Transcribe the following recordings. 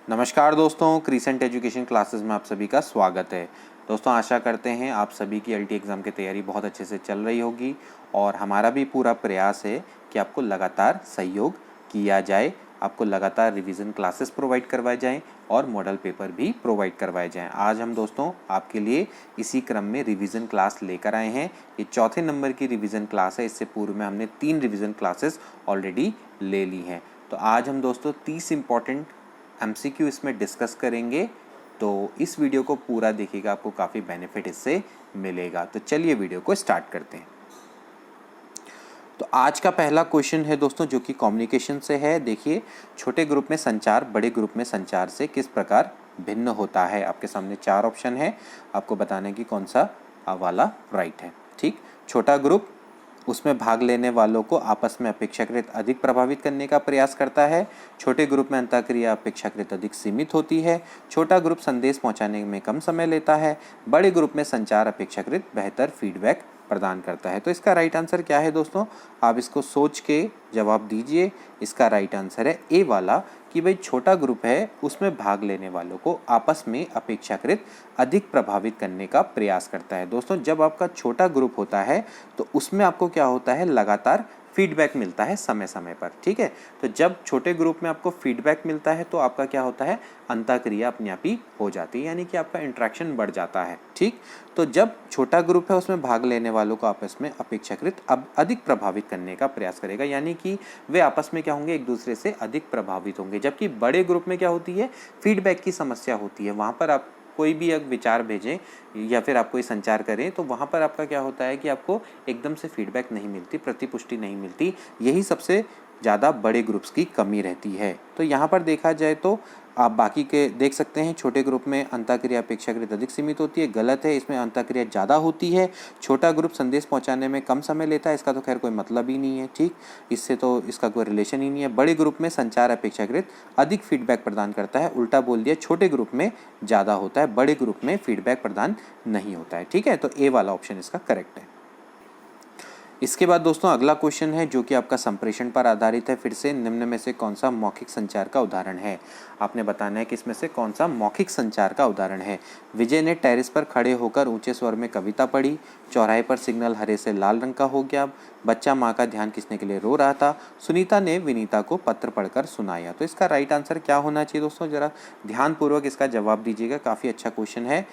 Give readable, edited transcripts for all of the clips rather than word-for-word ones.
नमस्कार दोस्तों, crescent education classes में आप सभी का स्वागत है। दोस्तों, आशा करते हैं आप सभी की एलटी एग्ज़ाम की तैयारी बहुत अच्छे से चल रही होगी और हमारा भी पूरा प्रयास है कि आपको लगातार सहयोग किया जाए, आपको लगातार रिवीजन क्लासेस प्रोवाइड करवाए जाएं और मॉडल पेपर भी प्रोवाइड करवाए जाएं। आज हम दोस्तों आपके लिए इसी क्रम में रिवीजन क्लास लेकर आए हैं। ये चौथे नंबर की रिवीजन क्लास है। इससे पूर्व में हमने 3 रिवीजन क्लासेस ऑलरेडी ले ली हैं। तो आज हम दोस्तों 30 इम्पॉर्टेंट MCQ इसमें डिस्कस करेंगे, तो इस वीडियो को पूरा देखिएगा, आपको काफ़ी बेनिफिट इससे मिलेगा। तो चलिए वीडियो को स्टार्ट करते हैं। तो आज का पहला क्वेश्चन है दोस्तों, जो कि कम्युनिकेशन से है। देखिए, छोटे ग्रुप में संचार बड़े ग्रुप में संचार से किस प्रकार भिन्न होता है। आपके सामने 4 ऑप्शन है, आपको बताने की कौन सा वाला राइट है। ठीक, छोटा ग्रुप उसमें भाग लेने वालों को आपस में अपेक्षाकृत अधिक प्रभावित करने का प्रयास करता है। छोटे ग्रुप में अंतःक्रिया अपेक्षाकृत अधिक सीमित होती है। छोटा ग्रुप संदेश पहुंचाने में कम समय लेता है। बड़े ग्रुप में संचार अपेक्षाकृत बेहतर फीडबैक प्रदान करता है। तो इसका राइट आंसर क्या है दोस्तों, आप इसको सोच के जवाब दीजिए। इसका राइट आंसर है ए वाला, कि भाई छोटा ग्रुप है उसमें भाग लेने वालों को आपस में अपेक्षाकृत अधिक प्रभावित करने का प्रयास करता है। दोस्तों, जब आपका छोटा ग्रुप होता है तो उसमें आपको क्या होता है, लगातार फीडबैक मिलता है समय समय पर। ठीक है, तो जब छोटे ग्रुप में आपको फीडबैक मिलता है तो आपका क्या होता है, अंतःक्रिया अपने आप ही हो जाती है, यानी कि आपका इंटरेक्शन बढ़ जाता है। ठीक, तो जब छोटा ग्रुप है उसमें भाग लेने वालों को आपस में अपेक्षाकृत अब अधिक प्रभावित करने का प्रयास करेगा, यानी कि वे आपस में क्या होंगे, एक दूसरे से अधिक प्रभावित होंगे। जबकि बड़े ग्रुप में क्या होती है, फीडबैक की समस्या होती है। वहाँ पर आप कोई भी एक विचार भेजें या फिर आप कोई संचार करें तो वहाँ पर आपका क्या होता है कि आपको एकदम से फीडबैक नहीं मिलती, प्रतिपुष्टि नहीं मिलती। यही सबसे ज़्यादा बड़े ग्रुप्स की कमी रहती है। तो यहाँ पर देखा जाए तो आप बाकी के देख सकते हैं, छोटे ग्रुप में अंतःक्रिया अपेक्षाकृत अधिक सीमित होती है, गलत है, इसमें अंतःक्रिया ज़्यादा होती है। छोटा ग्रुप संदेश पहुंचाने में कम समय लेता है, इसका तो खैर कोई मतलब ही नहीं है। ठीक, इससे तो इसका कोई रिलेशन ही नहीं है। बड़े ग्रुप में संचार अपेक्षाकृत अधिक फीडबैक प्रदान करता है, उल्टा बोल दिया, छोटे ग्रुप में ज़्यादा होता है, बड़े ग्रुप में फीडबैक प्रदान नहीं होता है। ठीक है, तो ए वाला ऑप्शन इसका करेक्ट है। इसके बाद दोस्तों अगला क्वेश्चन है जो कि आपका संप्रेषण पर आधारित है। फिर से निम्न में से कौन सा मौखिक संचार का उदाहरण है, आपने बताना है कि इसमें से कौन सा मौखिक संचार का उदाहरण है। विजय ने टेरेस पर खड़े होकर ऊंचे स्वर में कविता पढ़ी। चौराहे पर सिग्नल हरे से लाल रंग का हो गया। बच्चा माँ का ध्यान खींचने के लिए रो रहा था। सुनीता ने विनीता को पत्र पढ़कर सुनाया। तो इसका राइट आंसर क्या होना चाहिए दोस्तों, जरा ध्यानपूर्वक इसका जवाब दीजिएगा। काफ़ी अच्छा क्वेश्चन है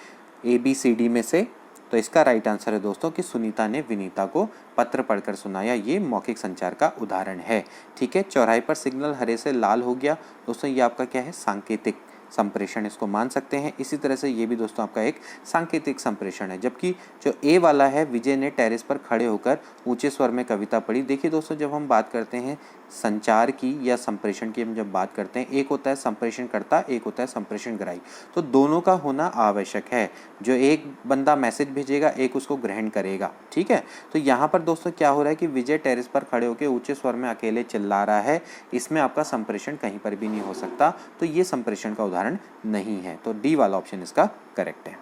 ABCD में से। तो इसका राइट आंसर है दोस्तों कि सुनीता ने विनीता को पत्र पढ़कर सुनाया। ये मौखिक संचार का उदाहरण है। ठीक है, चौराहे पर सिग्नल हरे से लाल हो गया। दोस्तों, ये आपका क्या है, सांकेतिक संप्रेषण इसको मान सकते हैं। इसी तरह से ये भी दोस्तों आपका एक सांकेतिक संप्रेषण है। जबकि जो ए वाला है, विजय ने टेरेस पर खड़े होकर ऊंचे स्वर में कविता पढ़ी। देखिए दोस्तों, जब हम बात करते हैं संचार की या संप्रेषण की, हम जब बात करते हैं, एक होता है संप्रेषण कर्ता, एक होता है संप्रेषण ग्राही। तो दोनों का होना आवश्यक है। जो एक बंदा मैसेज भेजेगा, एक उसको ग्रहण करेगा। ठीक है, तो यहाँ पर दोस्तों क्या हो रहा है कि विजय टेरेस पर खड़े होकर ऊंचे स्वर में अकेले चिल्ला रहा है। इसमें आपका संप्रेषण कहीं पर भी नहीं हो सकता, तो ये संप्रेषण का उदाहरण नहीं है। तो डी वाला ऑप्शन इसका करेक्ट है।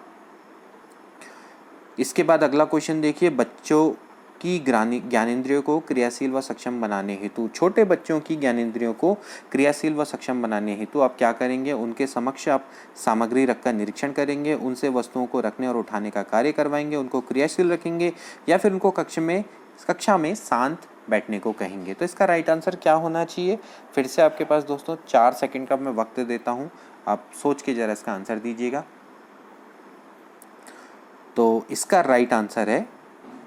इसके बाद अगला क्वेश्चन देखिए, बच्चों की ज्ञानेंद्रियों को क्रियाशील व सक्षम बनाने हेतु, छोटे बच्चों की ज्ञानेंद्रियों को क्रियाशील व सक्षम बनाने हेतु आप क्या करेंगे, उनके समक्ष आप सामग्री रखकर निरीक्षण करेंगे, उनसे वस्तुओं को रखने और उठाने का कार्य करवाएंगे, उनको क्रियाशील रखेंगे, या फिर उनको कक्षा में शांत बैठने को कहेंगे। तो इसका राइट आंसर क्या होना चाहिए, फिर से आपके पास दोस्तों 4 सेकंड का मैं वक्त देता हूँ, आप सोच के जरा इसका आंसर दीजिएगा। तो इसका राइट आंसर है,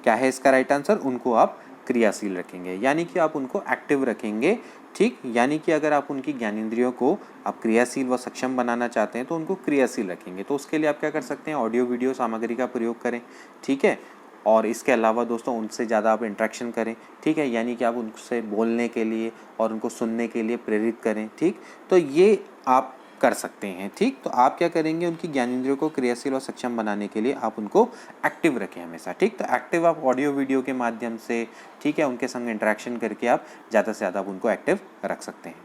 क्या है इसका राइट आंसर, उनको आप क्रियाशील रखेंगे, यानी कि आप उनको एक्टिव रखेंगे। ठीक, यानी कि अगर आप उनकी ज्ञानेंद्रियों को आप क्रियाशील व सक्षम बनाना चाहते हैं तो उनको क्रियाशील रखेंगे। तो उसके लिए आप क्या कर सकते हैं, ऑडियो वीडियो सामग्री का प्रयोग करें। ठीक है, और इसके अलावा दोस्तों उनसे ज़्यादा आप इंटरेक्शन करें। ठीक है, यानी कि आप उनसे बोलने के लिए और उनको सुनने के लिए प्रेरित करें। ठीक, तो ये आप कर सकते हैं। ठीक, तो आप क्या करेंगे, उनकी ज्ञानेंद्रियों को क्रियाशील और सक्षम बनाने के लिए आप उनको एक्टिव रखें हमेशा। ठीक, तो एक्टिव आप ऑडियो वीडियो के माध्यम से, ठीक है, उनके संग इंटरेक्शन करके आप ज़्यादा से ज़्यादा उनको एक्टिव रख सकते हैं।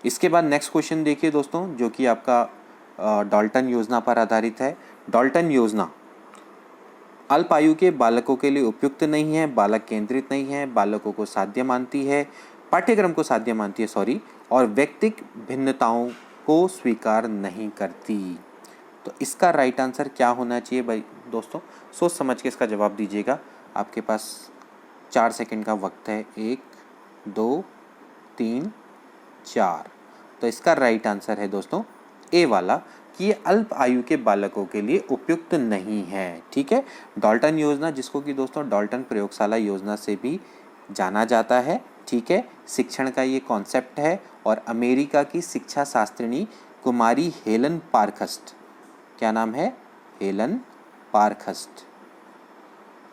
इसके बाद नेक्स्ट क्वेश्चन देखिए दोस्तों, जो कि आपका डाल्टन योजना पर आधारित है। डाल्टन योजना अल्प आयु के बालकों के लिए उपयुक्त नहीं है, बालक केंद्रित नहीं है, बालकों को साध्य मानती है, पाठ्यक्रम को साध्य मानती है, और व्यक्तिक भिन्नताओं को स्वीकार नहीं करती। तो इसका राइट आंसर क्या होना चाहिए भाई दोस्तों? सोच समझ के इसका जवाब दीजिएगा। आपके पास 4 सेकंड का वक्त है। 1 2 3 4। तो इसका राइट आंसर है दोस्तों ए वाला, कि ये अल्प आयु के बालकों के लिए उपयुक्त नहीं है। ठीक है, डाल्टन योजना, जिसको कि दोस्तों डाल्टन प्रयोगशाला योजना से भी जाना जाता है। ठीक है, शिक्षण का ये कॉन्सेप्ट है और अमेरिका की शिक्षा शास्त्रिणी कुमारी हेलन पार्खस्ट, क्या नाम है? हेलन पार्खस्ट।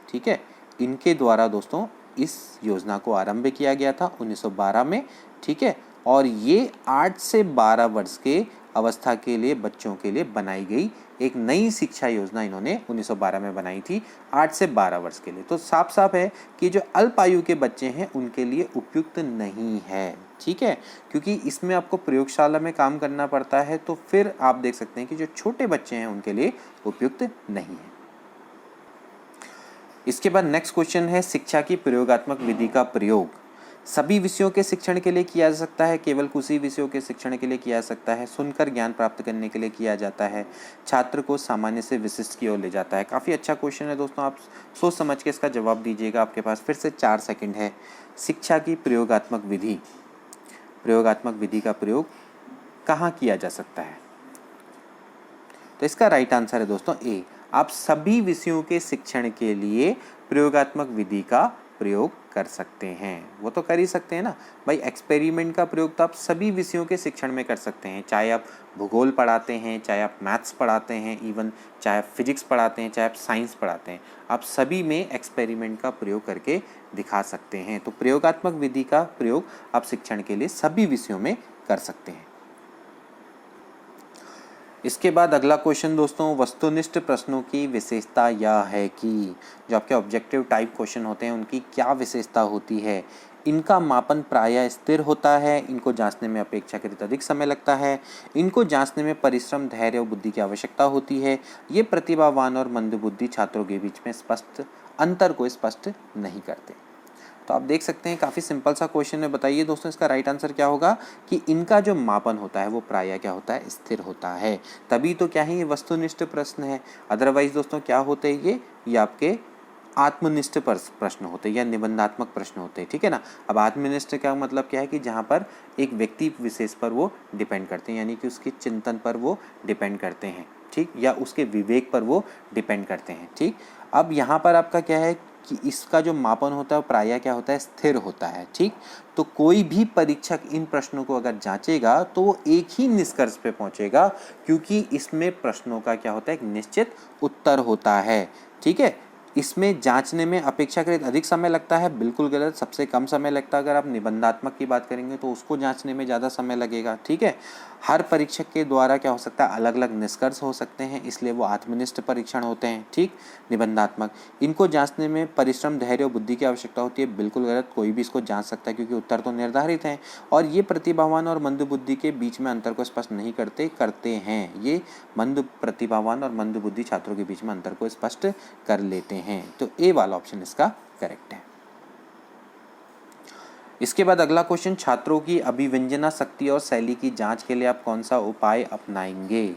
ठीक है, इनके द्वारा दोस्तों इस योजना को आरंभ किया गया था 1912 में। ठीक है, और ये 8 से 12 वर्ष के अवस्था के लिए बच्चों के लिए बनाई गई एक नई शिक्षा योजना इन्होंने 1912 में बनाई थी 8 से 12 वर्ष के लिए। तो साफ साफ है कि जो अल्प आयु के बच्चे हैं उनके लिए उपयुक्त नहीं है। ठीक है, क्योंकि इसमें आपको प्रयोगशाला में काम करना पड़ता है, तो फिर आप देख सकते हैं कि जो छोटे बच्चे हैं उनके लिए उपयुक्त नहीं है। इसके बाद नेक्स्ट क्वेश्चन है, शिक्षा की प्रयोगात्मक विधि का प्रयोग सभी विषयों के शिक्षण के लिए किया जा सकता है, केवल कुछ ही विषयों के शिक्षण के लिए किया जा सकता है, सुनकर ज्ञान प्राप्त करने के लिए किया जाता है, छात्र को सामान्य से विशिष्ट की ओर ले जाता है। काफ़ी अच्छा क्वेश्चन है दोस्तों, आप सोच समझ के इसका जवाब दीजिएगा। आपके पास फिर से 4 सेकंड है। शिक्षा की प्रयोगात्मक विधि का प्रयोग कहाँ किया जा सकता है? तो इसका राइट आंसर है दोस्तों ए, आप सभी विषयों के शिक्षण के लिए प्रयोगात्मक विधि का प्रयोग कर सकते हैं। वो तो कर ही सकते हैं ना भाई, एक्सपेरिमेंट का प्रयोग तो आप सभी विषयों के शिक्षण में कर सकते हैं, चाहे आप भूगोल पढ़ाते हैं, चाहे आप मैथ्स पढ़ाते हैं, इवन चाहे आप फिजिक्स पढ़ाते हैं, चाहे आप साइंस पढ़ाते हैं, आप सभी में एक्सपेरिमेंट का प्रयोग करके दिखा सकते हैं। तो प्रयोगात्मक विधि का प्रयोग आप शिक्षण के लिए सभी विषयों में कर सकते हैं। इसके बाद अगला क्वेश्चन दोस्तों, वस्तुनिष्ठ प्रश्नों की विशेषता यह है कि जो आपके ऑब्जेक्टिव टाइप क्वेश्चन होते हैं उनकी क्या विशेषता होती है? इनका मापन प्रायः स्थिर होता है, इनको जांचने में अपेक्षाकृत अधिक समय लगता है, इनको जांचने में परिश्रम, धैर्य और बुद्धि की आवश्यकता होती है, ये प्रतिभावान और मंदबुद्धि छात्रों के बीच में अंतर को स्पष्ट नहीं करते। तो आप देख सकते हैं काफ़ी सिंपल सा क्वेश्चन है। बताइए दोस्तों इसका राइट आंसर क्या होगा कि इनका जो मापन होता है वो प्रायः क्या होता है? स्थिर होता है। तभी तो क्या है, ये वस्तुनिष्ठ प्रश्न है। अदरवाइज दोस्तों क्या होते हैं, ये आपके आत्मनिष्ठ प्रश्न होते हैं या निबंधात्मक प्रश्न होते हैं। ठीक है ना। अब आत्मनिष्ठ का मतलब क्या है कि जहाँ पर एक व्यक्ति विशेष पर वो डिपेंड करते हैं, यानी कि उसके चिंतन पर वो डिपेंड करते हैं, ठीक, या उसके विवेक पर वो डिपेंड करते हैं। ठीक, अब यहाँ पर आपका क्या है कि इसका जो मापन होता है प्रायः क्या होता है? स्थिर होता है। ठीक, तो कोई भी परीक्षक इन प्रश्नों को अगर जांचेगा तो वो एक ही निष्कर्ष पे पहुंचेगा, क्योंकि इसमें प्रश्नों का क्या होता है? एक निश्चित उत्तर होता है। ठीक है, इसमें जांचने में अपेक्षाकृत अधिक समय लगता है, बिल्कुल गलत, सबसे कम समय लगता है। अगर आप निबंधात्मक की बात करेंगे तो उसको जांचने में ज़्यादा समय लगेगा। ठीक है, हर परीक्षक के द्वारा क्या हो सकता है? अलग अलग निष्कर्ष हो सकते हैं, इसलिए वो आत्मनिष्ठ परीक्षण होते हैं। ठीक, निबंधात्मक, इनको जांचने में परिश्रम, धैर्य और बुद्धि की आवश्यकता होती है, बिल्कुल गलत, कोई भी इसको जांच सकता है क्योंकि उत्तर तो निर्धारित हैं। और ये प्रतिभावान और मंदबुद्धि के बीच में अंतर को स्पष्ट नहीं करते हैं। ये प्रतिभावान और मंदबुद्धि छात्रों के बीच में अंतर को स्पष्ट कर लेते हैं। तो ए वाला ऑप्शन इसका करेक्ट है। इसके बाद अगला क्वेश्चन, छात्रों की अभिव्यंजना शक्ति और शैली की जांच के लिए आप कौन सा उपाय अपनाएंगे?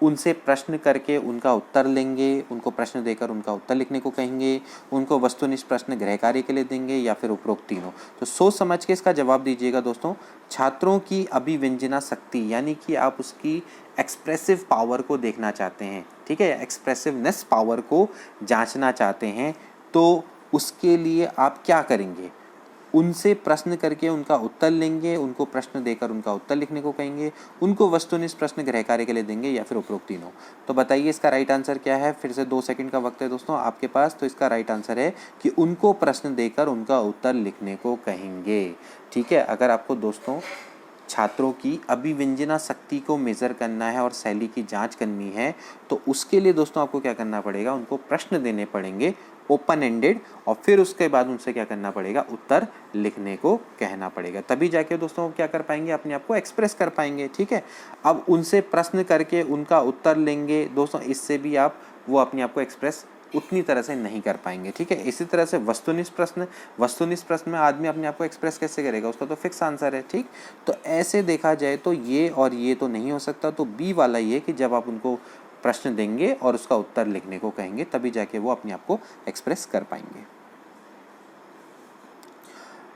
उनसे प्रश्न करके उनका उत्तर लेंगे, उनको प्रश्न देकर उनका उत्तर लिखने को कहेंगे, उनको वस्तुनिष्ठ प्रश्न गृह कार्य के लिए देंगे, या फिर उपरोक्त तीनों? तो सोच समझ के इसका जवाब दीजिएगा दोस्तों। छात्रों की अभिव्यंजना शक्ति यानी कि आप उसकी एक्सप्रेसिव पावर को देखना चाहते हैं, ठीक है, एक्सप्रेसिवनेस पावर को जांचना चाहते हैं, तो उसके लिए आप क्या करेंगे? उनसे प्रश्न करके उनका उत्तर लेंगे, उनको प्रश्न देकर उनका उत्तर लिखने को कहेंगे, उनको वस्तुनिष्ठ प्रश्न गृह कार्य के लिए देंगे, या फिर उपरोक्त तीनों? तो बताइए इसका राइट आंसर क्या है? फिर से 2 सेकंड का वक्त है दोस्तों आपके पास। तो इसका राइट आंसर है कि उनको प्रश्न देकर उनका उत्तर लिखने को कहेंगे। ठीक है, अगर आपको दोस्तों छात्रों की अभिव्यंजना शक्ति को मेज़र करना है और शैली की जांच करनी है, तो उसके लिए दोस्तों आपको क्या करना पड़ेगा? उनको प्रश्न देने पड़ेंगे ओपन एंडेड, और फिर उसके बाद उनसे क्या करना पड़ेगा? उत्तर लिखने को कहना पड़ेगा। तभी जाके दोस्तों क्या कर पाएंगे? अपने आप को एक्सप्रेस कर पाएंगे। ठीक है, अब उनसे प्रश्न करके उनका उत्तर लेंगे दोस्तों, इससे भी वो अपने आप को एक्सप्रेस उतनी तरह से नहीं कर पाएंगे। ठीक है, इसी तरह से वस्तुनिष्ठ प्रश्न में आदमी अपने आप को एक्सप्रेस कैसे करेगा, उसका तो फिक्स आंसर है। ठीक, तो ऐसे देखा जाए तो ये और ये तो नहीं हो सकता, तो बी वाला ये कि जब आप उनको प्रश्न देंगे और उसका उत्तर लिखने को कहेंगे तभी जाके वो अपने आप को एक्सप्रेस कर पाएंगे।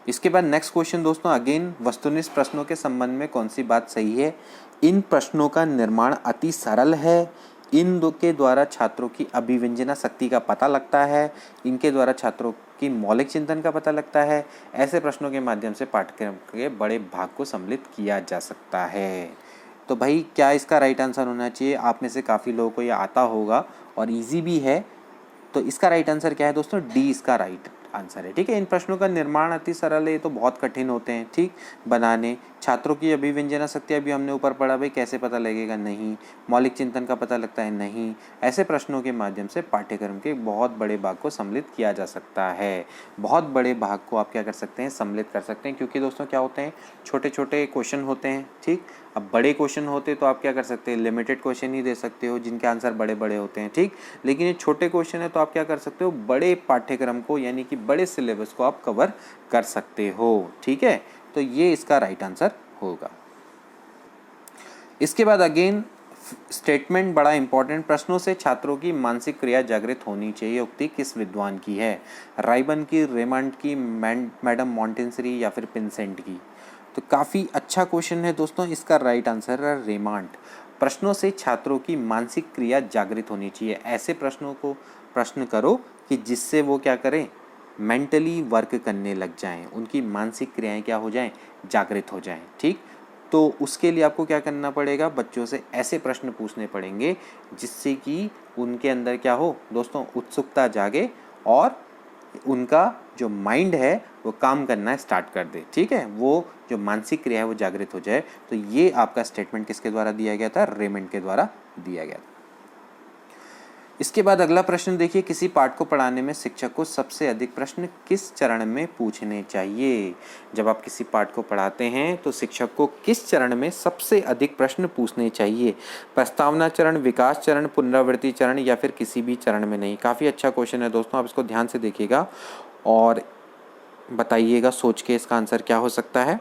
इसके बाद नेक्स्ट क्वेश्चन दोस्तों, अगेन वस्तुनिष्ठ प्रश्नों के संबंध में कौन सी बात सही है। इन प्रश्नों का निर्माण अति सरल है, इन दो के द्वारा छात्रों की अभिव्यंजना शक्ति का पता लगता है, इनके द्वारा छात्रों की मौलिक चिंतन का पता लगता है। ऐसे प्रश्नों के माध्यम से पाठ्यक्रम के बड़े भाग को सम्मिलित किया जा सकता है। तो भाई क्या इसका राइट आंसर होना चाहिए? आप में से काफ़ी लोगों को ये आता होगा और इजी भी है, तो इसका राइट आंसर क्या है दोस्तों? डी इसका राइट आंसर है। ठीक है, इन प्रश्नों का निर्माण अति सरल है, ये तो बहुत कठिन होते हैं ठीक बनाने। छात्रों की अभिव्यंजना शक्ति अभी हमने ऊपर पढ़ा, भाई कैसे पता लगेगा? नहीं। मौलिक चिंतन का पता लगता है? नहीं। ऐसे प्रश्नों के माध्यम से पाठ्यक्रम के बहुत बड़े भाग को सम्मिलित किया जा सकता है। बहुत बड़े भाग को आप क्या कर सकते हैं? सम्मिलित कर सकते हैं, क्योंकि दोस्तों क्या होते हैं, छोटे छोटे क्वेश्चन होते हैं। ठीक, अब बड़े क्वेश्चन होते तो आप क्या कर सकते हैं? लिमिटेड क्वेश्चन ही दे सकते हो जिनके आंसर बड़े बड़े होते हैं। ठीक, लेकिन ये छोटे क्वेश्चन है तो आप क्या कर सकते हो? बड़े पाठ्यक्रम को यानी कि बड़े सिलेबस को आप कवर कर सकते हो। ठीक है, तो ये इसका राइट आंसर होगा। इसके बाद अगेन स्टेटमेंट बड़ा इंपॉर्टेंट, प्रश्नों से छात्रों की मानसिक क्रिया जागृत होनी चाहिए, उक्ति किस विद्वान की है? राइबन की, रेमंड की, मैडम मॉन्टेसरी या फिर पिंसेंट की? तो काफ़ी अच्छा क्वेश्चन है दोस्तों, इसका राइट आंसर है रेमंड। प्रश्नों से छात्रों की मानसिक क्रिया जागृत होनी चाहिए। ऐसे प्रश्नों को प्रश्न करो कि जिससे वो क्या करें? मेंटली वर्क करने लग जाएं, उनकी मानसिक क्रियाएं क्या हो जाएं? जागृत हो जाएं। ठीक, तो उसके लिए आपको क्या करना पड़ेगा? बच्चों से ऐसे प्रश्न पूछने पड़ेंगे जिससे कि उनके अंदर क्या हो दोस्तों? उत्सुकता जागे और उनका जो माइंड है वो काम करना स्टार्ट कर दे। ठीक है, वो जो मानसिक क्रिया है वो जागृत हो जाए। तो ये आपका स्टेटमेंट किसके द्वारा दिया गया था? रेमंड के द्वारा दिया गया था। इसके बाद अगला प्रश्न देखिए, किसी पाठ को पढ़ाने में शिक्षक को सबसे अधिक प्रश्न किस चरण में पूछने चाहिए? जब आप किसी पाठ को पढ़ाते हैं तो शिक्षक को किस चरण में सबसे अधिक प्रश्न पूछने चाहिए? प्रस्तावना चरण, विकास चरण, पुनरावृत्ति चरण या फिर किसी भी चरण में नहीं? काफ़ी अच्छा क्वेश्चन है दोस्तों, आप इसको ध्यान से देखिएगा और बताइएगा सोच के इसका आंसर क्या हो सकता है।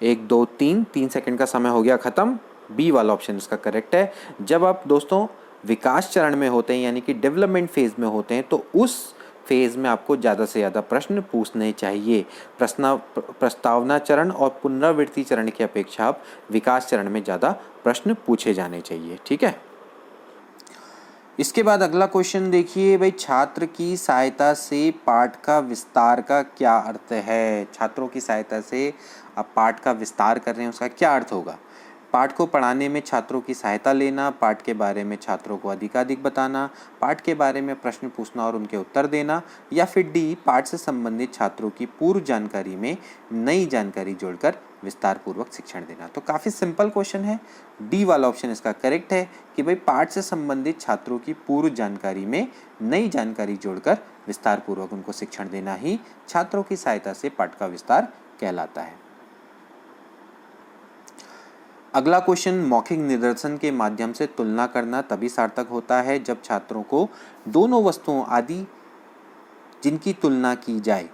1 2 3 सेकंड का समय हो गया ख़त्म। बी वाला ऑप्शन इसका करेक्ट है। जब आप दोस्तों विकास चरण में होते हैं यानी कि डेवलपमेंट फेज में होते हैं तो उस फेज में आपको ज़्यादा से ज़्यादा प्रश्न पूछने चाहिए। प्रस्तावना चरण और पुनरावृत्ति चरण की अपेक्षा आप विकास चरण में ज़्यादा प्रश्न पूछे जाने चाहिए। ठीक है, इसके बाद अगला क्वेश्चन देखिए भाई, छात्र की सहायता से पाठ का विस्तार का क्या अर्थ है? छात्रों की सहायता से आप पाठ का विस्तार कर रहे हैं, उसका क्या अर्थ होगा? पाठ को पढ़ाने में छात्रों की सहायता लेना, पाठ के बारे में छात्रों को अधिकाधिक बताना, पाठ के बारे में प्रश्न पूछना और उनके उत्तर देना, या फिर डी पाठ से संबंधित छात्रों की पूर्व जानकारी में नई जानकारी जोड़कर विस्तार पूर्वक शिक्षण देना। तो काफ़ी सिंपल क्वेश्चन है, डी वाला ऑप्शन इसका करेक्ट है कि भाई पाठ से संबंधित छात्रों की पूर्व जानकारी में नई जानकारी जोड़कर विस्तार पूर्वक उनको शिक्षण देना ही छात्रों की सहायता से पाठ का विस्तार कहलाता है। अगला क्वेश्चन, मौखिक निदर्शन के माध्यम से तुलना करना तभी सार्थक होता है जब छात्रों को दोनों वस्तुओं आदि जिनकी तुलना की जाए,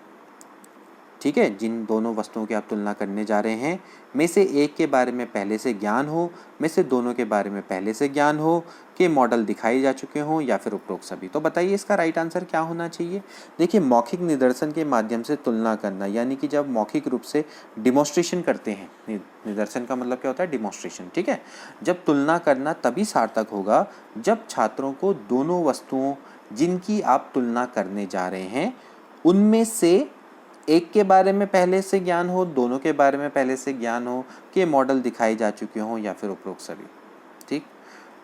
ठीक है, जिन दोनों वस्तुओं की आप तुलना करने जा रहे हैं में से एक के बारे में पहले से ज्ञान हो, में से दोनों के बारे में पहले से ज्ञान हो, के मॉडल दिखाए जा चुके हों या फिर उपरोक्त सभी। तो बताइए इसका राइट आंसर क्या होना चाहिए? देखिए, मौखिक निदर्शन के माध्यम से तुलना करना यानी कि जब मौखिक रूप से डिमॉन्स्ट्रेशन करते हैं, निदर्शन का मतलब क्या होता है? डिमॉन्स्ट्रेशन। ठीक है, जब तुलना करना तभी सार्थक होगा जब छात्रों को दोनों वस्तुओं जिनकी आप तुलना करने जा रहे हैं उनमें से एक के बारे में पहले से ज्ञान हो, दोनों के बारे में पहले से ज्ञान हो, के मॉडल दिखाए जा चुके हों या फिर उपरोक्त सभी। ठीक,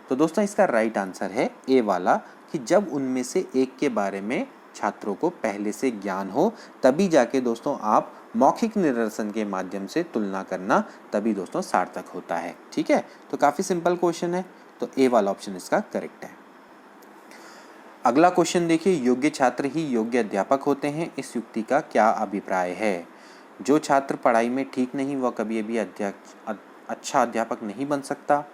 तो दोस्तों इसका राइट आंसर है ए वाला कि जब उनमें से एक के बारे में छात्रों को पहले से ज्ञान हो तभी जाके दोस्तों आप मौखिक निदर्शन के माध्यम से तुलना करना तभी दोस्तों सार्थक होता है। ठीक है, तो काफ़ी सिंपल क्वेश्चन है, तो ए वाला ऑप्शन इसका करेक्ट है। अगला क्वेश्चन देखिए, योग्य छात्र ही योग्य अध्यापक होते हैं, इस युक्ति का क्या अभिप्राय है? जो छात्र पढ़ाई में ठीक नहीं वह कभी भी अच्छा अध्यापक नहीं बन सकता।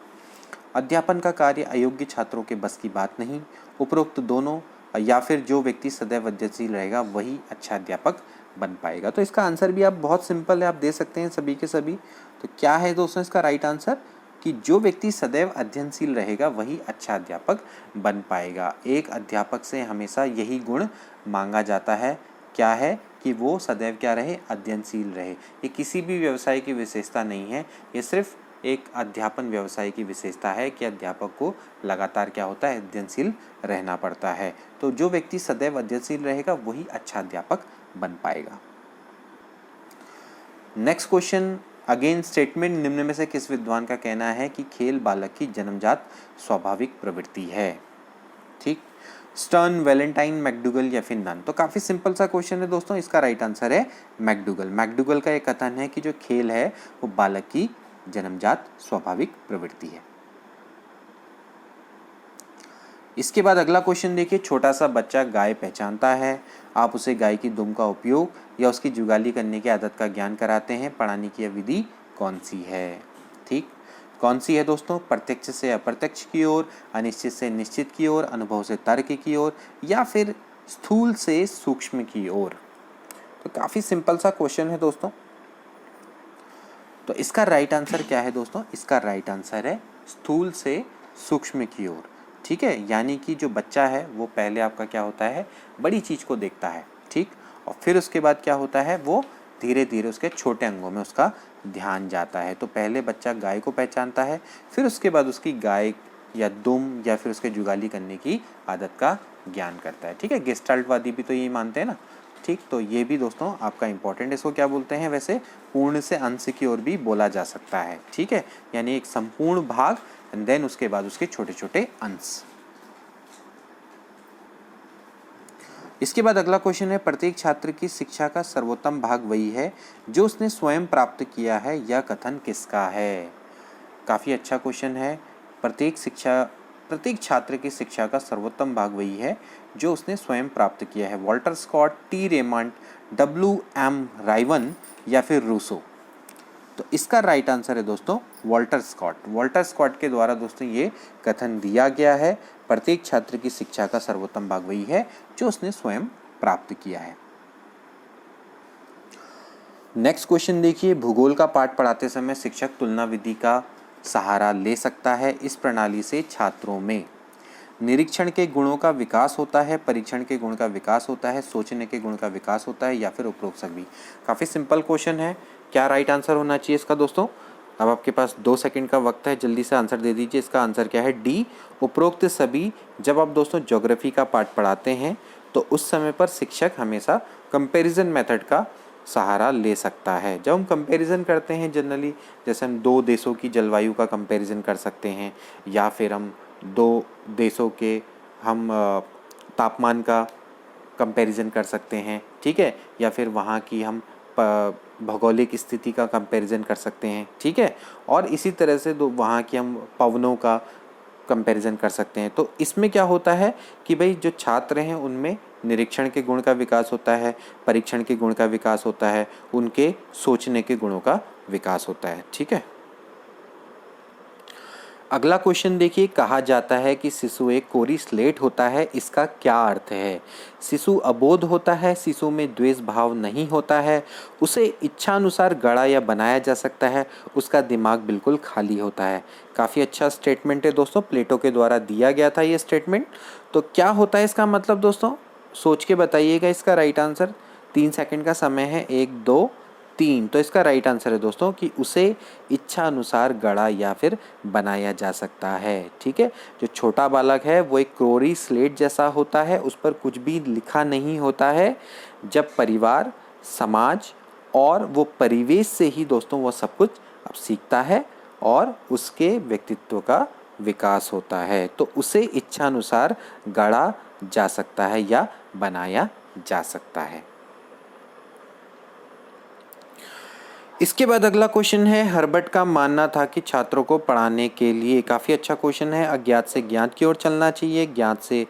अध्यापन का कार्य अयोग्य छात्रों के बस की बात नहीं, उपरोक्त दोनों, या फिर जो व्यक्ति सदैव अध्ययनशील रहेगा वही अच्छा अध्यापक बन पाएगा। तो इसका आंसर भी आप बहुत सिंपल है, आप दे सकते हैं सभी के सभी। तो क्या है दोस्तों इसका राइट आंसर कि जो व्यक्ति सदैव अध्ययनशील रहेगा वही अच्छा अध्यापक बन पाएगा। एक अध्यापक से हमेशा यही गुण मांगा जाता है, क्या है कि वो सदैव क्या रहे, अध्ययनशील रहे। ये किसी भी व्यवसाय की विशेषता नहीं है, ये सिर्फ एक अध्यापन व्यवसाय की विशेषता है कि अध्यापक को लगातार क्या होता है, अध्ययनशील रहना पड़ता है। तो जो व्यक्ति सदैव अध्ययनशील रहेगा वही अच्छा अध्यापक बन पाएगा। नेक्स्ट क्वेश्चन, अगेन स्टेटमेंट, निम्न में से किस विद्वान का कहना है कि खेल बालक की जन्मजात स्वाभाविक प्रवृत्ति है? ठीक, स्टर्न, वैलेंटाइन, मैकडूगल या फिर नन। तो काफ़ी सिंपल सा क्वेश्चन है दोस्तों, इसका राइट आंसर है मैकडूगल। मैकडूगल का एक कथन है कि जो खेल है वो बालक की जन्मजात स्वाभाविक प्रवृत्ति है। इसके बाद अगला क्वेश्चन देखिए, छोटा सा बच्चा गाय पहचानता है, आप उसे गाय की दुम का उपयोग या उसकी जुगाली करने की आदत का ज्ञान कराते हैं, पढ़ाने की विधि कौन सी है? ठीक, कौन सी है दोस्तों? प्रत्यक्ष से अप्रत्यक्ष की ओर, अनिश्चित से निश्चित की ओर, अनुभव से तर्क की ओर, या फिर स्थूल से सूक्ष्म की ओर। तो काफ़ी सिंपल सा क्वेश्चन है दोस्तों। तो इसका राइट आंसर क्या है दोस्तों? इसका राइट आंसर है स्थूल से सूक्ष्म की ओर। ठीक है, यानी कि जो बच्चा है वो पहले आपका क्या होता है, बड़ी चीज़ को देखता है, ठीक, और फिर उसके बाद क्या होता है, वो धीरे धीरे उसके छोटे अंगों में उसका ध्यान जाता है। तो पहले बच्चा गाय को पहचानता है, फिर उसके बाद उसकी गाय या दुम या फिर उसके जुगाली करने की आदत का ज्ञान करता है। ठीक है, गेस्टाल्टवादी भी तो यही मानते हैं ना। ठीक, तो ये भी दोस्तों आपका इंपॉर्टेंट, इसको क्या बोलते हैं वैसे, पूर्ण से अंश की ओर भी बोला जा सकता है। ठीक है, यानी एक संपूर्ण भाग एंड देन उसके बाद उसके छोटे छोटे अंश। इसके बाद अगला क्वेश्चन है, प्रत्येक छात्र की शिक्षा का सर्वोत्तम भाग वही है जो उसने स्वयं प्राप्त किया है, यह कथन किसका है? काफ़ी अच्छा क्वेश्चन है। प्रत्येक छात्र की शिक्षा का सर्वोत्तम भाग वही है जो उसने स्वयं प्राप्त किया है। Walter Scott, T Raymond, WM राइवन या फिर रूसो। तो इसका राइट आंसर है दोस्तों वॉल्टर स्कॉट। वॉल्टर स्कॉट के द्वारा दोस्तों ये कथन दिया गया है, प्रत्येक छात्र की शिक्षा का सर्वोत्तम भाग वही है जो उसने स्वयं प्राप्त किया है। नेक्स्ट क्वेश्चन देखिए, भूगोल का पाठ पढ़ाते समय शिक्षक तुलना विधि का सहारा ले सकता है। इस प्रणाली से छात्रों में निरीक्षण के गुणों का विकास होता है, परीक्षण के गुण का विकास होता है, सोचने के गुण का विकास होता है, या फिर उपरोक्त सभी। काफ़ी सिंपल क्वेश्चन है। क्या राइट आंसर होना चाहिए इसका दोस्तों? अब आपके पास 2 सेकंड का वक्त है, जल्दी से आंसर दे दीजिए। इसका आंसर क्या है? डी, उपरोक्त सभी। जब आप दोस्तों ज्योग्राफी का पाठ पढ़ाते हैं तो उस समय पर शिक्षक हमेशा कंपैरिजन मेथड का सहारा ले सकता है। जब हम कंपैरिजन करते हैं जनरली, जैसे हम 2 देशों की जलवायु का कंपैरिजन कर सकते हैं, या फिर हम 2 देशों के हम तापमान का कंपैरिजन कर सकते हैं, ठीक है, या फिर वहाँ की हम भौगोलिक स्थिति का कंपैरिजन कर सकते हैं, ठीक है, और इसी तरह से वहाँ की हम पवनों का कंपैरिजन कर सकते हैं। तो इसमें क्या होता है कि भाई जो छात्र हैं उनमें निरीक्षण के गुण का विकास होता है, परीक्षण के गुण का विकास होता है, उनके सोचने के गुणों का विकास होता है। ठीक है, अगला क्वेश्चन देखिए, कहा जाता है कि शिशु एक कोरी स्लेट होता है, इसका क्या अर्थ है? शिशु अबोध होता है, शिशु में द्वेष भाव नहीं होता है, उसे इच्छानुसार गढ़ा या बनाया जा सकता है, उसका दिमाग बिल्कुल खाली होता है। काफ़ी अच्छा स्टेटमेंट है दोस्तों, प्लेटो के द्वारा दिया गया था ये स्टेटमेंट। तो क्या होता है इसका मतलब दोस्तों? सोच के बताइएगा इसका राइट आंसर। 3 सेकंड का समय है, 1, 2, 3। तो इसका राइट आंसर है दोस्तों कि उसे इच्छा अनुसार गढ़ा या फिर बनाया जा सकता है। ठीक है, जो छोटा बालक है वो एक कोरी स्लेट जैसा होता है, उस पर कुछ भी लिखा नहीं होता है। जब परिवार, समाज और वो परिवेश से ही दोस्तों वो सब कुछ अब सीखता है और उसके व्यक्तित्व का विकास होता है। तो उसे इच्छा अनुसार गढ़ा जा सकता है या बनाया जा सकता है। इसके बाद अगला क्वेश्चन है, हर्बर्ट का मानना था कि छात्रों को पढ़ाने के लिए, काफ़ी अच्छा क्वेश्चन है, अज्ञात से ज्ञात की ओर चलना चाहिए, ज्ञात से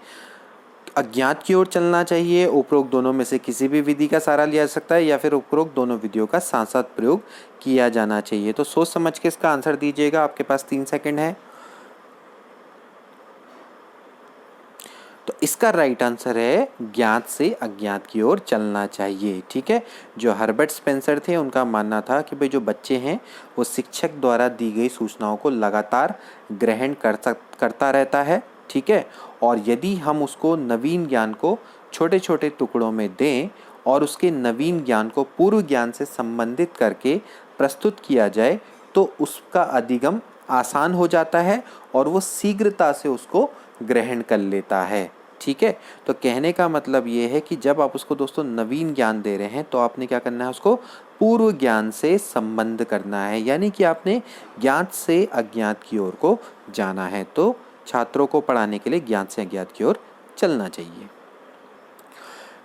अज्ञात की ओर चलना चाहिए, उपरोक्त दोनों में से किसी भी विधि का सहारा लिया जा सकता है, या फिर उपरोक्त दोनों विधियों का साथ साथ प्रयोग किया जाना चाहिए। तो सोच समझ के इसका आंसर दीजिएगा, आपके पास 3 सेकंड है। तो इसका राइट आंसर है ज्ञात से अज्ञात की ओर चलना चाहिए। ठीक है, जो हर्बर्ट स्पेंसर थे उनका मानना था कि भाई जो बच्चे हैं वो शिक्षक द्वारा दी गई सूचनाओं को लगातार ग्रहण करता रहता है। ठीक है, और यदि हम उसको नवीन ज्ञान को छोटे छोटे टुकड़ों में दें और उसके नवीन ज्ञान को पूर्व ज्ञान से संबंधित करके प्रस्तुत किया जाए तो उसका अधिगम आसान हो जाता है और वो शीघ्रता से उसको ग्रहण कर लेता है। ठीक है, तो कहने का मतलब ये है कि जब आप उसको दोस्तों नवीन ज्ञान दे रहे हैं तो आपने क्या करना है, उसको पूर्व ज्ञान से संबंध करना है, यानी कि आपने ज्ञात से अज्ञात की ओर को जाना है। तो छात्रों को पढ़ाने के लिए ज्ञात से अज्ञात की ओर चलना चाहिए।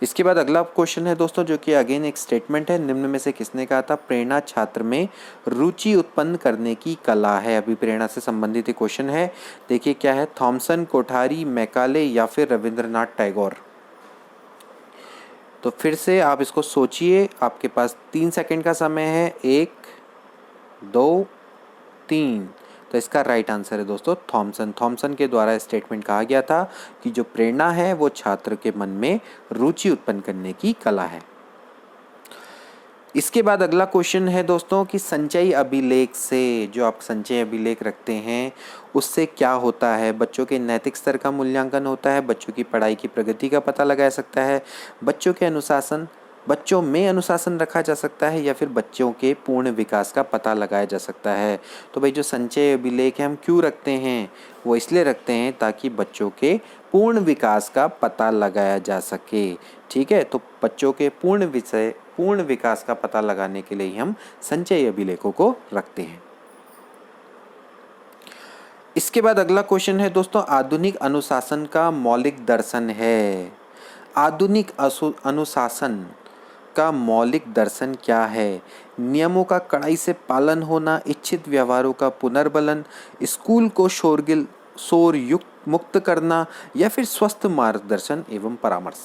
इसके बाद अगला क्वेश्चन है दोस्तों, जो कि अगेन एक स्टेटमेंट है। निम्न में से किसने कहा था प्रेरणा छात्र में रुचि उत्पन्न करने की कला है। अभी प्रेरणा से संबंधित एक क्वेश्चन है, देखिए क्या है, थॉमसन, कोठारी, मैकाले या फिर रविंद्रनाथ टैगोर। तो फिर से आप इसको सोचिए, आपके पास 3 सेकंड का समय है, 1 2 3। तो इसका राइट आंसर है दोस्तों थॉमसन। थॉमसन के द्वारा स्टेटमेंट कहा गया था कि जो प्रेरणा है वो छात्र के मन में रुचि उत्पन्न करने की कला है। इसके बाद अगला क्वेश्चन है दोस्तों कि संचयी अभिलेख से, जो आप संचयी अभिलेख रखते हैं उससे क्या होता है। बच्चों के नैतिक स्तर का मूल्यांकन होता है, बच्चों की पढ़ाई की प्रगति का पता लगाया सकता है, बच्चों में अनुशासन रखा जा सकता है या फिर बच्चों के पूर्ण विकास का पता लगाया जा सकता है। तो भाई जो संचय अभिलेख है हम क्यों रखते हैं, वो इसलिए रखते हैं ताकि बच्चों के पूर्ण विकास का पता लगाया जा सके। ठीक है, तो बच्चों के पूर्ण विकास का पता लगाने के लिए हम संचय अभिलेखों को रखते हैं। इसके बाद अगला क्वेश्चन है दोस्तों, आधुनिक अनुशासन का मौलिक दर्शन है। आधुनिक अनुशासन का मौलिक दर्शन क्या है। नियमों का कड़ाई से पालन होना, इच्छित व्यवहारों का पुनर्बलन, स्कूल को शोर युक्त मुक्त करना या फिर स्वस्थ मार्गदर्शन एवं परामर्श।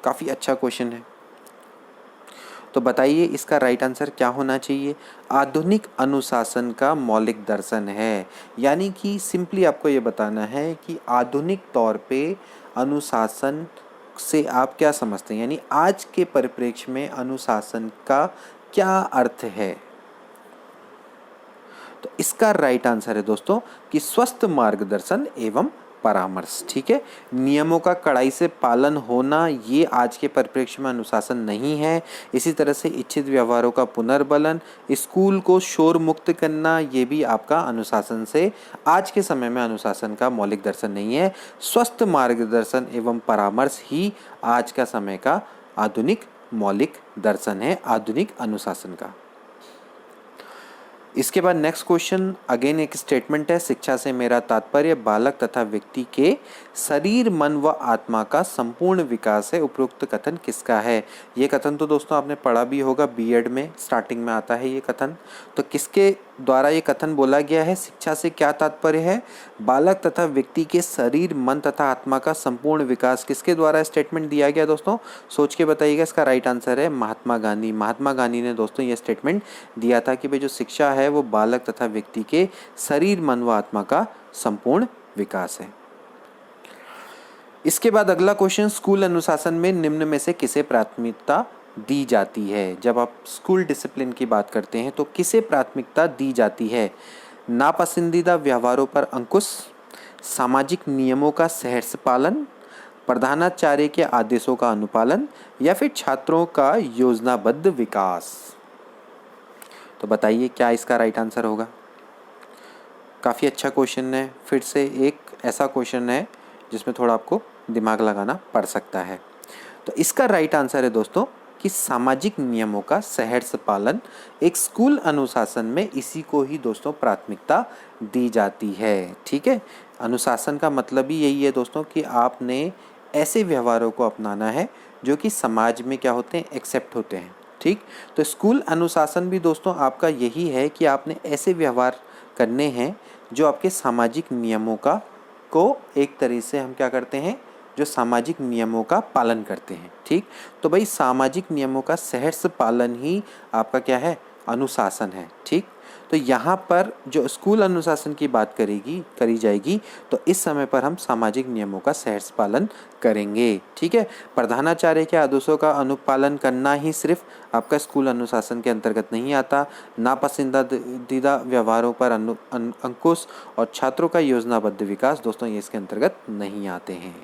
काफ़ी अच्छा क्वेश्चन है, तो बताइए इसका राइट आंसर क्या होना चाहिए। आधुनिक अनुशासन का मौलिक दर्शन है, यानी कि सिंपली आपको ये बताना है कि आधुनिक तौर पे अनुशासन से आप क्या समझते हैं, यानी आज के परिप्रेक्ष्य में अनुशासन का क्या अर्थ है। तो इसका राइट आंसर है दोस्तों कि स्वस्थ मार्गदर्शन एवं परामर्श। ठीक है, नियमों का कड़ाई से पालन होना ये आज के परिप्रेक्ष्य में अनुशासन नहीं है। इसी तरह से इच्छित व्यवहारों का पुनर्बलन, स्कूल को शोर मुक्त करना, ये भी आपका अनुशासन से आज के समय में अनुशासन का मौलिक दर्शन नहीं है। स्वस्थ मार्गदर्शन एवं परामर्श ही आज का समय का आधुनिक मौलिक दर्शन है, आधुनिक अनुशासन का। इसके बाद नेक्स्ट क्वेश्चन अगेन एक स्टेटमेंट है, शिक्षा से मेरा तात्पर्य बालक तथा व्यक्ति के शरीर, मन व आत्मा का संपूर्ण विकास है। उपरोक्त कथन किसका है। ये कथन तो दोस्तों आपने पढ़ा भी होगा, बीएड में स्टार्टिंग में आता है ये कथन। तो किसके द्वारा ये कथन बोला गया है, शिक्षा से क्या तात्पर्य है, बालक तथा व्यक्ति के शरीर, मन तथा आत्मा का संपूर्ण विकास, किसके द्वारा स्टेटमेंट दिया गया दोस्तों, सोच के बताइएगा। इसका राइट आंसर है महात्मा गांधी। महात्मा गांधी ने दोस्तों ये स्टेटमेंट दिया था कि भाई जो शिक्षा है वो बालक तथा व्यक्ति के शरीर, मन व आत्मा का संपूर्ण विकास है। इसके बाद अगला क्वेश्चन, स्कूल अनुशासन में निम्न में से किसे प्राथमिकता दी जाती है। जब आप स्कूल डिसिप्लिन की बात करते हैं तो किसे प्राथमिकता दी जाती है। नापसंदीदा व्यवहारों पर अंकुश, सामाजिक नियमों का सहर्ष पालन, प्रधानाचार्य के आदेशों का अनुपालन या फिर छात्रों का योजनाबद्ध विकास। तो बताइए क्या इसका राइट आंसर होगा। काफ़ी अच्छा क्वेश्चन है, फिर से एक ऐसा क्वेश्चन है जिसमें थोड़ा आपको दिमाग लगाना पड़ सकता है। तो इसका राइट आंसर है दोस्तों कि सामाजिक नियमों का सहर्ष पालन। एक स्कूल अनुशासन में इसी को ही दोस्तों प्राथमिकता दी जाती है। ठीक है, अनुशासन का मतलब ही यही है दोस्तों कि आपने ऐसे व्यवहारों को अपनाना है जो कि समाज में क्या होते हैं, एक्सेप्ट होते हैं। ठीक, तो स्कूल अनुशासन भी दोस्तों आपका यही है कि आपने ऐसे व्यवहार करने हैं जो आपके सामाजिक नियमों का को एक तरह से हम क्या करते हैं, जो सामाजिक नियमों का पालन करते हैं। ठीक, तो भाई सामाजिक नियमों का सहर्ष पालन ही आपका क्या है, अनुशासन है। ठीक, तो यहाँ पर जो स्कूल अनुशासन की बात करी जाएगी तो इस समय पर हम सामाजिक नियमों का सहर्ष पालन करेंगे। ठीक है, प्रधानाचार्य के आदेशों का अनुपालन करना ही सिर्फ आपका स्कूल अनुशासन के अंतर्गत नहीं आता। नापसंदीदा व्यवहारों पर अंकुश और छात्रों का योजनाबद्ध विकास दोस्तों ये इसके अंतर्गत नहीं आते हैं।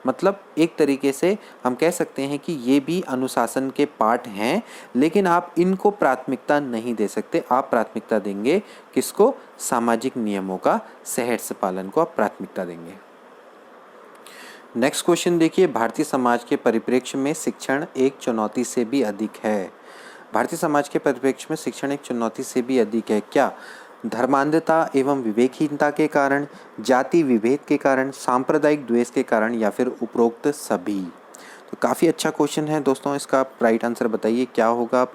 मतलब एक तरीके से हम कह सकते हैं कि ये भी अनुशासन के पार्ट हैं, लेकिन आप इनको प्राथमिकता नहीं दे सकते। आप प्राथमिकता देंगे किसको? सामाजिक नियमों का सहर्ष पालन को आप प्राथमिकता देंगे। नेक्स्ट क्वेश्चन देखिए, भारतीय समाज के परिप्रेक्ष्य में शिक्षण एक चुनौती से भी अधिक है। भारतीय समाज के परिप्रेक्ष्य में शिक्षण एक चुनौती से भी अधिक है क्या? धर्मांधता एवं विवेकहीनता के कारण, जाति विभेद के कारण, सांप्रदायिक द्वेष के कारण या फिर उपरोक्त सभी? तो काफ़ी अच्छा क्वेश्चन है दोस्तों। इसका आप राइट आंसर बताइए क्या होगा। आप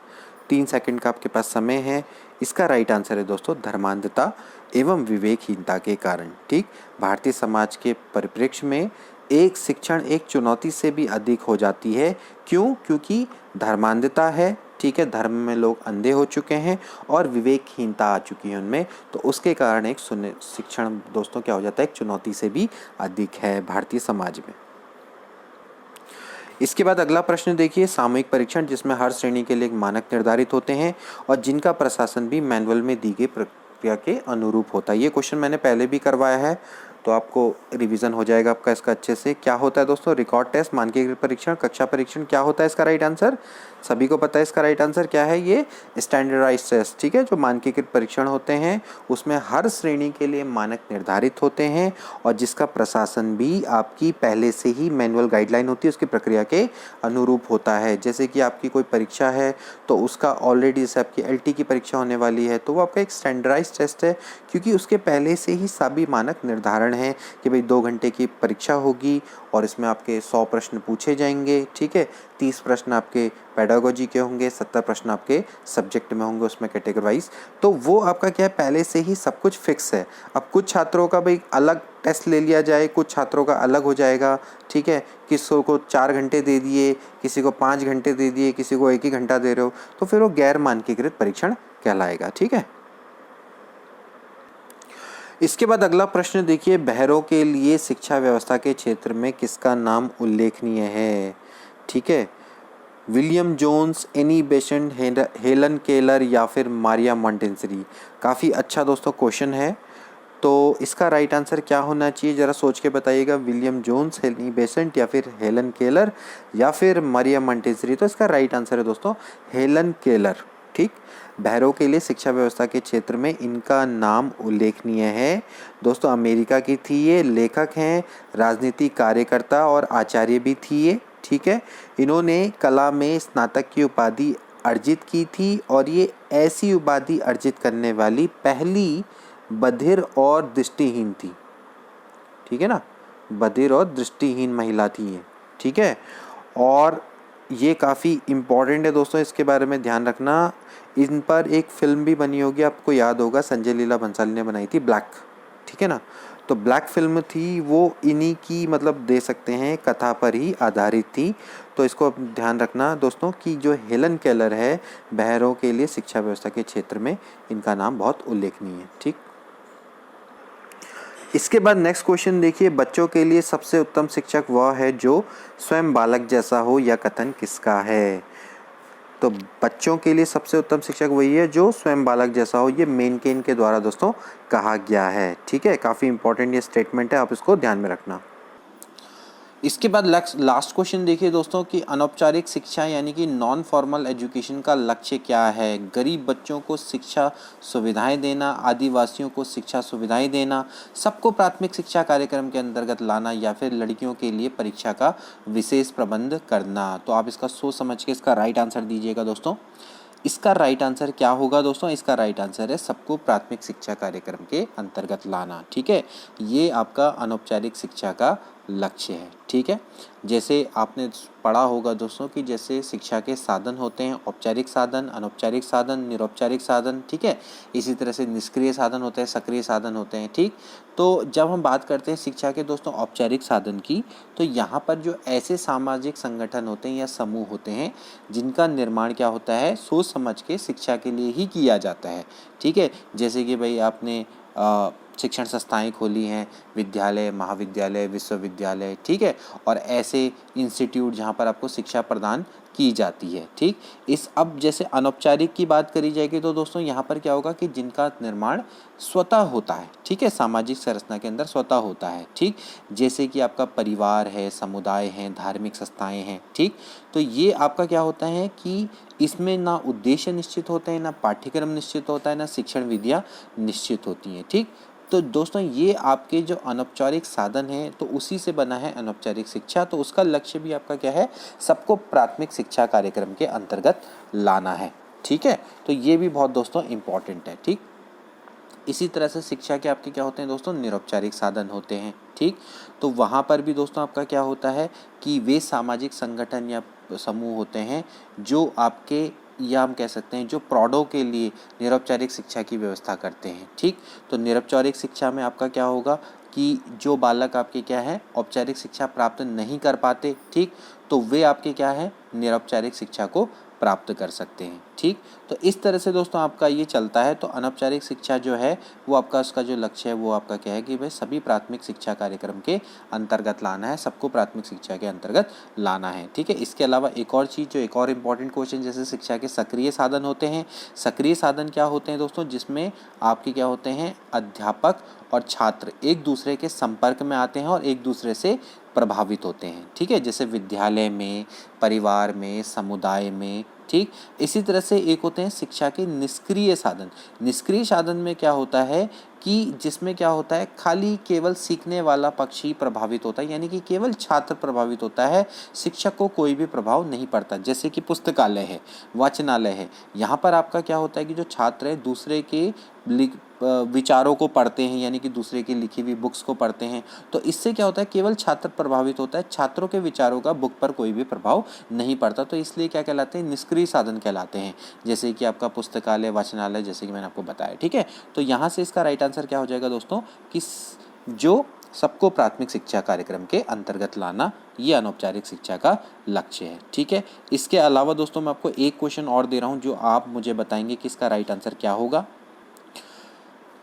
3 सेकंड का आपके पास समय है। इसका राइट आंसर है दोस्तों धर्मांधता एवं विवेकहीनता के कारण। ठीक, भारतीय समाज के परिप्रेक्ष्य में एक शिक्षण एक चुनौती से भी अधिक हो जाती है। क्यों? क्योंकि धर्मांधता है, ठीक है, धर्म में लोग अंधे हो चुके हैं और विवेकहीनता आ चुकी है उनमें, तो उसके कारण एक शिक्षण दोस्तों क्या हो जाता है? एक चुनौती से भी अधिक है भारतीय समाज में। इसके बाद अगला प्रश्न देखिए, सामूहिक परीक्षण जिसमें हर श्रेणी के लिए एक मानक निर्धारित होते हैं और जिनका प्रशासन भी मैनुअल में दी गई प्रक्रिया के अनुरूप होता है। ये क्वेश्चन मैंने पहले भी करवाया है, तो आपको रिवीजन हो जाएगा आपका इसका अच्छे से। क्या होता है दोस्तों? रिकॉर्ड टेस्ट, मानकीकृत परीक्षण, कक्षा परीक्षण। क्या होता है इसका राइट आंसर? सभी को पता है इसका राइट आंसर क्या है? ये स्टैंडर्डाइज्ड टेस्ट। ठीक है, जो मानकीकृत परीक्षण होते हैं उसमें हर श्रेणी के लिए मानक निर्धारित होते हैं और जिसका प्रशासन भी आपकी पहले से ही मैनुअल गाइडलाइन होती है उसकी प्रक्रिया के अनुरूप होता है। जैसे कि आपकी कोई परीक्षा है तो उसका ऑलरेडी, जैसे आपकी LT की परीक्षा होने वाली है तो वो आपका एक स्टैंडर्डाइज्ड टेस्ट है, क्योंकि उसके पहले से ही सभी मानक निर्धारण है कि भाई 2 घंटे की परीक्षा होगी और इसमें आपके 100 प्रश्न पूछे जाएंगे। ठीक है, 30 प्रश्न आपके पेडागोजी के होंगे, 70 प्रश्न आपके सब्जेक्ट में होंगे उसमें कैटेगरी वाइज। तो वो आपका क्या है, पहले से ही सब कुछ फिक्स है। अब कुछ छात्रों का भाई अलग टेस्ट ले लिया जाए, कुछ छात्रों का अलग हो जाएगा। ठीक है, किसी को 4 घंटे दे दिए, किसी को 5 घंटे दे दिए, किसी को 1 ही घंटा दे रहे हो, तो फिर वो गैर मानकीकृत परीक्षण कहलाएगा। ठीक है, इसके बाद अगला प्रश्न देखिए, बहरों के लिए शिक्षा व्यवस्था के क्षेत्र में किसका नाम उल्लेखनीय है? ठीक है, William Jones, Annie Besant, Helen Keller या फिर मारिया मॉन्टेसरी। काफ़ी अच्छा दोस्तों क्वेश्चन है, तो इसका राइट आंसर क्या होना चाहिए ज़रा सोच के बताइएगा। विलियम जोन्स, एनी बेसेंट या फिर हेलन केलर या फिर मारिया मॉन्टेसरी। तो इसका राइट आंसर है दोस्तों हेलन केलर। ठीक, बहरों के लिए शिक्षा व्यवस्था के क्षेत्र में इनका नाम उल्लेखनीय है। दोस्तों अमेरिका की थी ये, लेखक हैं, राजनीतिक कार्यकर्ता और आचार्य भी थी ये। ठीक है, इन्होंने कला में स्नातक की उपाधि अर्जित की थी और ये ऐसी उपाधि अर्जित करने वाली पहली बधिर और दृष्टिहीन थी। ठीक है ना, बधिर और दृष्टिहीन महिला थी ये। ठीक है, और ये काफ़ी इम्पॉर्टेंट है दोस्तों, इसके बारे में ध्यान रखना। इन पर एक फिल्म भी बनी होगी, आपको याद होगा, संजय लीला भंसाली ने बनाई थी, ब्लैक। ठीक है ना, तो ब्लैक फिल्म थी वो, इन्हीं की मतलब दे सकते हैं कथा पर ही आधारित थी। तो इसको अब ध्यान रखना दोस्तों कि जो हेलन केलर है, बहरों के लिए शिक्षा व्यवस्था के क्षेत्र में इनका नाम बहुत उल्लेखनीय है। ठीक, इसके बाद नेक्स्ट क्वेश्चन देखिए, बच्चों के लिए सबसे उत्तम शिक्षक वह है जो स्वयं बालक जैसा हो, यह कथन किसका है? तो बच्चों के लिए सबसे उत्तम शिक्षक वही है जो स्वयं बालक जैसा हो, ये मेनकेन के द्वारा दोस्तों कहा गया है। ठीक है, काफ़ी इंपॉर्टेंट ये स्टेटमेंट है, आप इसको ध्यान में रखना। इसके बाद लास्ट क्वेश्चन देखिए दोस्तों कि अनौपचारिक शिक्षा यानी कि नॉन फॉर्मल एजुकेशन का लक्ष्य क्या है? गरीब बच्चों को शिक्षा सुविधाएं देना, आदिवासियों को शिक्षा सुविधाएं देना, सबको प्राथमिक शिक्षा कार्यक्रम के अंतर्गत लाना या फिर लड़कियों के लिए परीक्षा का विशेष प्रबंध करना? तो आप इसका सोच समझ के इसका राइट आंसर दीजिएगा दोस्तों। इसका राइट आंसर क्या होगा दोस्तों? इसका राइट आंसर है सबको प्राथमिक शिक्षा कार्यक्रम के अंतर्गत लाना। ठीक है, ये आपका अनौपचारिक शिक्षा का लक्ष्य है। ठीक है, जैसे आपने पढ़ा होगा दोस्तों कि जैसे शिक्षा के साधन होते हैं औपचारिक साधन, अनौपचारिक साधन, निरौपचारिक साधन। ठीक है, इसी तरह से निष्क्रिय साधन होते हैं, सक्रिय साधन होते हैं। ठीक, तो जब हम बात करते हैं शिक्षा के दोस्तों औपचारिक साधन की, तो यहाँ पर जो ऐसे सामाजिक संगठन होते हैं या समूह होते हैं जिनका निर्माण क्या होता है, सोच समझ के शिक्षा के लिए ही किया जाता है। ठीक है, जैसे कि भाई आपने शिक्षण संस्थाएं खोली हैं, विद्यालय, महाविद्यालय, विश्वविद्यालय। ठीक है, और ऐसे इंस्टीट्यूट जहाँ पर आपको शिक्षा प्रदान की जाती है। ठीक, इस अब जैसे अनौपचारिक की बात करी जाएगी तो दोस्तों यहाँ पर क्या होगा कि जिनका निर्माण स्वतः होता है। ठीक है, सामाजिक संरचना के अंदर स्वतः होता है। ठीक, जैसे कि आपका परिवार है, समुदाय हैं, धार्मिक संस्थाएं हैं। ठीक, तो ये आपका क्या होता है कि इसमें ना उद्देश्य निश्चित होते हैं, ना पाठ्यक्रम निश्चित होता है, ना शिक्षण विधियाँ निश्चित होती हैं। ठीक, तो दोस्तों ये आपके जो अनौपचारिक साधन है तो उसी से बना है अनौपचारिक शिक्षा। तो उसका लक्ष्य भी आपका क्या है, सबको प्राथमिक शिक्षा कार्यक्रम के अंतर्गत लाना है। ठीक है, तो ये भी बहुत दोस्तों इम्पॉर्टेंट है। ठीक, इसी तरह से शिक्षा के आपके क्या होते हैं दोस्तों, निरौपचारिक साधन होते हैं। ठीक, तो वहाँ पर भी दोस्तों आपका क्या होता है कि वे सामाजिक संगठन या समूह होते हैं जो आपके, या हम कह सकते हैं जो प्रौढ़ों के लिए निरौपचारिक शिक्षा की व्यवस्था करते हैं। ठीक, तो निरौपचारिक शिक्षा में आपका क्या होगा कि जो बालक आपके क्या है, औपचारिक शिक्षा प्राप्त नहीं कर पाते। ठीक, तो वे आपके क्या है, निरौपचारिक शिक्षा को प्राप्त कर सकते हैं। ठीक, तो इस तरह से दोस्तों आपका ये चलता है। तो अनौपचारिक शिक्षा जो है वो आपका, उसका जो लक्ष्य है वो आपका क्या है कि भाई सभी प्राथमिक शिक्षा कार्यक्रम के अंतर्गत लाना है, सबको प्राथमिक शिक्षा के अंतर्गत लाना है। ठीक है, इसके अलावा एक और चीज़, जो एक और इम्पॉर्टेंट क्वेश्चन, जैसे शिक्षा के सक्रिय साधन होते हैं। सक्रिय साधन क्या होते हैं दोस्तों, जिसमें आपके क्या होते हैं, अध्यापक और छात्र एक दूसरे के संपर्क में आते हैं और एक दूसरे से प्रभावित होते हैं। ठीक है, जैसे विद्यालय में, परिवार में, समुदाय में। ठीक, इसी तरह से एक होते हैं शिक्षा के निष्क्रिय साधन। निष्क्रिय साधन में क्या होता है कि जिसमें क्या होता है, खाली केवल सीखने वाला पक्ष ही प्रभावित होता है, यानी कि केवल छात्र प्रभावित होता है, शिक्षक को कोई भी प्रभाव नहीं पड़ता। जैसे कि पुस्तकालय है, वाचनालय है, यहाँ पर आपका क्या होता है कि जो छात्र है दूसरे के विचारों को पढ़ते हैं, यानी कि दूसरे की लिखी हुई बुक्स को पढ़ते हैं। तो इससे क्या होता है, केवल छात्र प्रभावित होता है, छात्रों के विचारों का बुक पर कोई भी प्रभाव नहीं पड़ता। तो इसलिए क्या कहलाते हैं, निष्क्रिय साधन कहलाते हैं। जैसे कि आपका पुस्तकालय, वाचनालय, जैसे कि मैंने आपको बताया। ठीक है, तो यहाँ से इसका राइट आंसर क्या हो जाएगा दोस्तों कि जो सबको प्राथमिक शिक्षा कार्यक्रम के अंतर्गत लाना, ये अनौपचारिक शिक्षा का लक्ष्य है। ठीक है, इसके अलावा दोस्तों मैं आपको एक क्वेश्चन और दे रहा हूँ जो आप मुझे बताएंगे कि इसका राइट आंसर क्या होगा।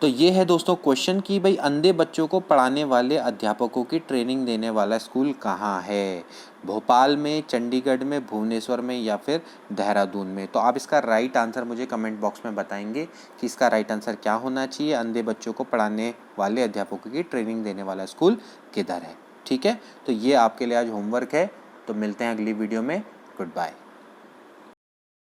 तो ये है दोस्तों क्वेश्चन कि भाई अंधे बच्चों को पढ़ाने वाले अध्यापकों की ट्रेनिंग देने वाला स्कूल कहाँ है, भोपाल में, चंडीगढ़ में, भुवनेश्वर में या फिर देहरादून में। तो आप इसका राइट आंसर मुझे कमेंट बॉक्स में बताएंगे कि इसका राइट आंसर क्या होना चाहिए, अंधे बच्चों को पढ़ाने वाले अध्यापकों की ट्रेनिंग देने वाला स्कूल किधर है। ठीक है, तो ये आपके लिए आज होमवर्क है। तो मिलते हैं अगली वीडियो में। Good bye.